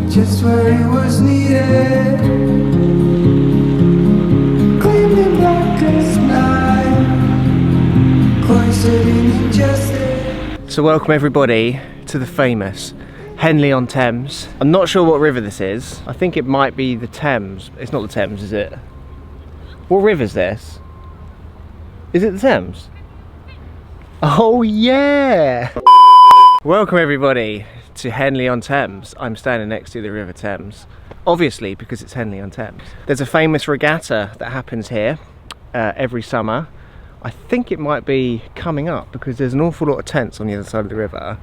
Just where it was needed, gleaming black as night, cloistered in injustice. So welcome everybody to the famous Henley-on-Thames. I'm not sure what river this is. I think it might be the Thames. It's not the Thames, is it? What river is this? Is it the Thames? Oh yeah! Welcome everybody to Henley-on-Thames. I'm standing next to the River Thames, obviously because it's Henley-on-Thames. There's a famous regatta that happens here every summer. I think it might be coming up because there's an awful lot of tents on the other side of the river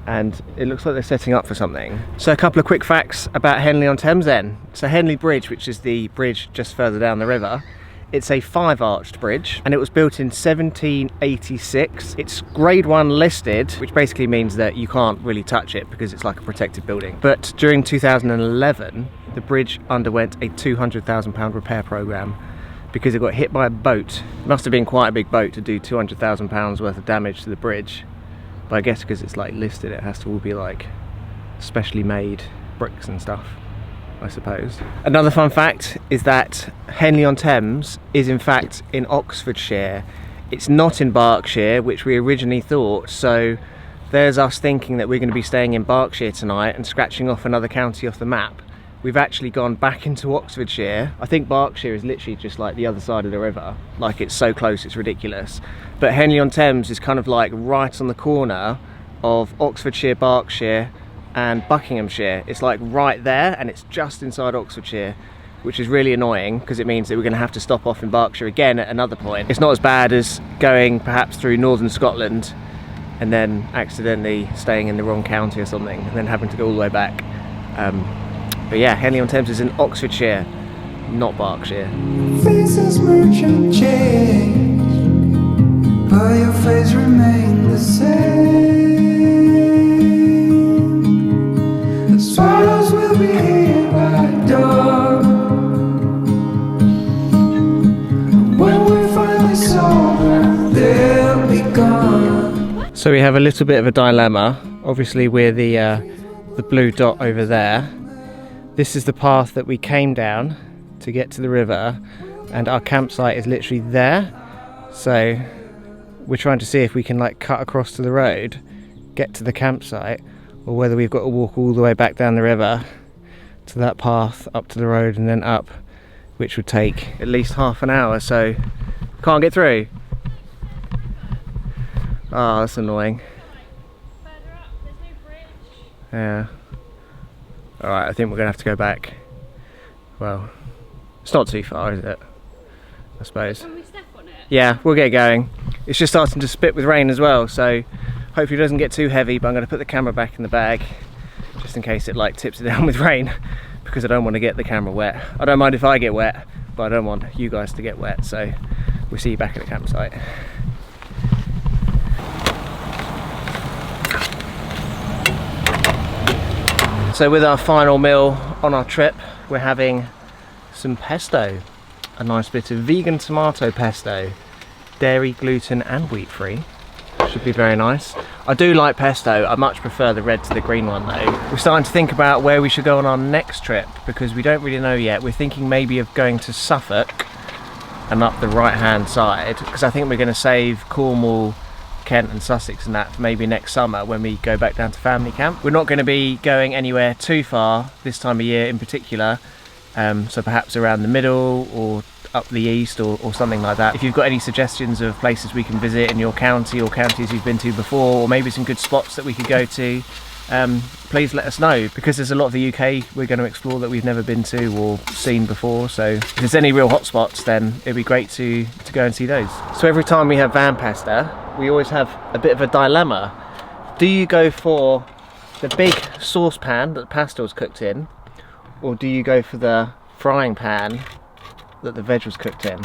and it looks like they're setting up for something. So a couple of quick facts about Henley-on-Thames then. So Henley Bridge, which is the bridge just further down the river, it's a 5-arched bridge and it was built in 1786. It's grade 1 listed, which basically means that you can't really touch it because it's like a protected building. But during 2011, the bridge underwent a £200,000 repair programme because it got hit by a boat. It must have been quite a big boat to do £200,000 worth of damage to the bridge. But I guess because it's like listed, it has to all be like specially made bricks and stuff, I suppose. Another fun fact is that Henley-on-Thames is in fact in Oxfordshire. It's not in Berkshire, which we originally thought, so there's us thinking that we're going to be staying in Berkshire tonight and scratching off another county off the map. We've actually gone back into Oxfordshire. I think Berkshire is literally just like the other side of the river. Like, it's so close, it's ridiculous. But Henley-on-Thames is kind of like right on the corner of Oxfordshire, Berkshire and Buckinghamshire. It's like right there and it's just inside Oxfordshire, which is really annoying because it means that we're going to have to stop off in Berkshire again at another point. It's not as bad as going perhaps through northern Scotland and then accidentally staying in the wrong county or something and then having to go all the way back. But yeah, Henley-on-Thames is in Oxfordshire, not Berkshire. Faces merchant change, but your face remain the same. The swallows will be here by dawn. When we're finally sober, they'll be gone. So we have a little bit of a dilemma. Obviously we're the blue dot over there. This is the path that we came down to get to the river and our campsite is literally there. So we're trying to see if we can like cut across to the road, get to the campsite, or whether we've got to walk all the way back down the river to that path up to the road and then up, which would take at least half an hour, so can't get through. Oh, that's annoying. Further up, there's no bridge. Yeah. Alright, I think we're going to have to go back. Well, it's not too far, is it? I suppose. When we step on it? Yeah, we'll get going. It's just starting to spit with rain as well, so hopefully it doesn't get too heavy, but I'm going to put the camera back in the bag just in case it like tips it down with rain because I don't want to get the camera wet. I don't mind if I get wet, but I don't want you guys to get wet, so we'll see you back at the campsite. So with our final meal on our trip, we're having some pesto, a nice bit of vegan tomato pesto, dairy, gluten and wheat free. Should be very nice. I do like pesto. I much prefer the red to the green one though. We're starting to think about where we should go on our next trip because we don't really know yet. We're thinking maybe of going to Suffolk and up the right hand side because I think we're going to save Cornwall, Kent and Sussex and that for maybe next summer when we go back down to family camp. We're not going to be going anywhere too far this time of year in particular, so perhaps around the middle or up the east or something like that. If you've got any suggestions of places we can visit in your county or counties you've been to before, or maybe some good spots that we could go to, please let us know, because there's a lot of the UK we're going to explore that we've never been to or seen before, so if there's any real hotspots then it'd be great to go and see those. So every time we have van pasta we always have a bit of a dilemma. Do you go for the big saucepan that the pasta was cooked in, or do you go for the frying pan that the veg was cooked in?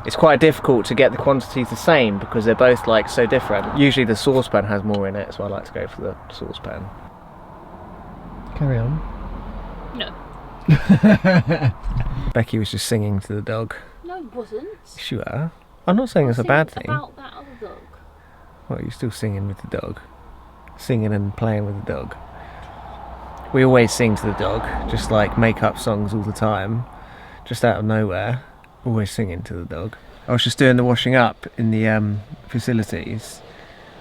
it's quite difficult to get the quantities the same because they're both like so different. Usually the saucepan has more in it, so I like to go for the saucepan. Carry on. No. Becky was just singing to the dog. No, it wasn't. Sure. I'm not saying it's a bad thing. About that other dog. What, you're still singing with the dog? Singing and playing with the dog? We always sing to the dog, just like make up songs all the time, just out of nowhere, always singing to the dog. I was just doing the washing up in the facilities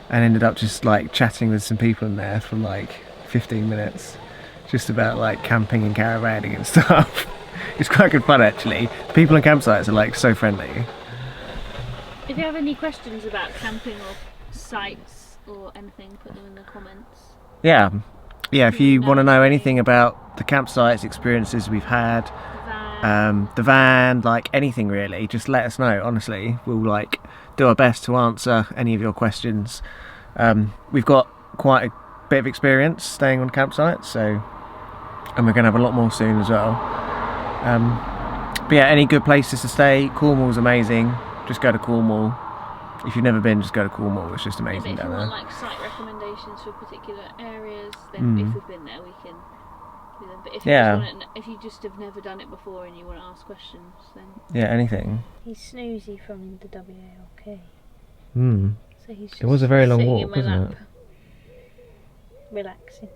and ended up just like chatting with some people in there for like 15 minutes, just about like camping and caravanning and stuff. It's quite good fun actually. People on campsites are like so friendly. If you have any questions about camping or sites or anything, put them in the comments. Yeah, if you want to know anything about the campsites, experiences we've had, the van, like anything really, just let us know. Honestly, we'll like do our best to answer any of your questions. We've got quite a bit of experience staying on campsites, so, and we're going to have a lot more soon as well. But yeah, any good places to stay? Cornwall's amazing. Just go to Cornwall. If you've never been, just go to Cornwall. It's just amazing down there. If you want like site recommendations for particular areas, then if we've been there, we can do them. But if you just want if you just have never done it before and you want to ask questions, then anything. He's snoozy from the WALK. So he's just it was a very long sitting walk, in my wasn't lap, relaxing,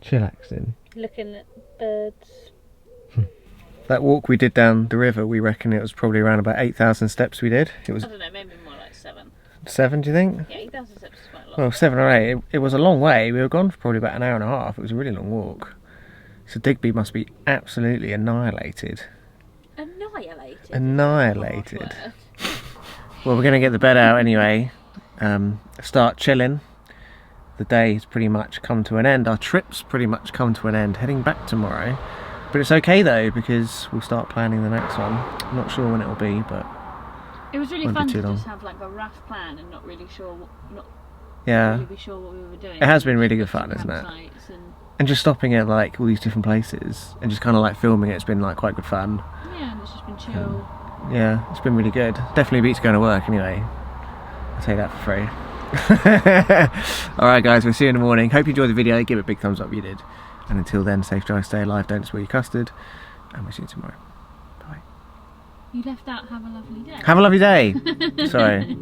Chillaxing. looking at birds. That walk we did down the river, we reckon it was probably around about 8,000 steps we did. It was I don't know, maybe more like 7. 7, do you think? Yeah, 8,000 steps is quite a lot. Well, 7 or 8. It was a long way. We were gone for probably about an hour and a half. It was a really long walk. So Digby must be absolutely annihilated. Annihilated. Annihilated. Well, we're going to get the bed out anyway. Start chilling. The day's pretty much come to an end. Our trip's pretty much come to an end. Heading back tomorrow. But it's okay though, because we'll start planning the next one. I'm not sure when it'll be, but it was really won't fun be too to long. just have like a rough plan and not really sure what, yeah, really sure what we were doing. it has been really good fun, isn't it? And just stopping at like all these different places and just kind of like filming it's been like quite good fun. Yeah, and it's just been chill. Yeah, it's been really good. Definitely beats going to work anyway. I'll take that for free. Alright guys, we'll see you in the morning. Hope you enjoyed the video. Give it a big thumbs up if you did. And until then, safe drive, stay alive, don't spoil your custard. And we'll see you tomorrow. Bye. You left out have a lovely day. Have a lovely day. Sorry.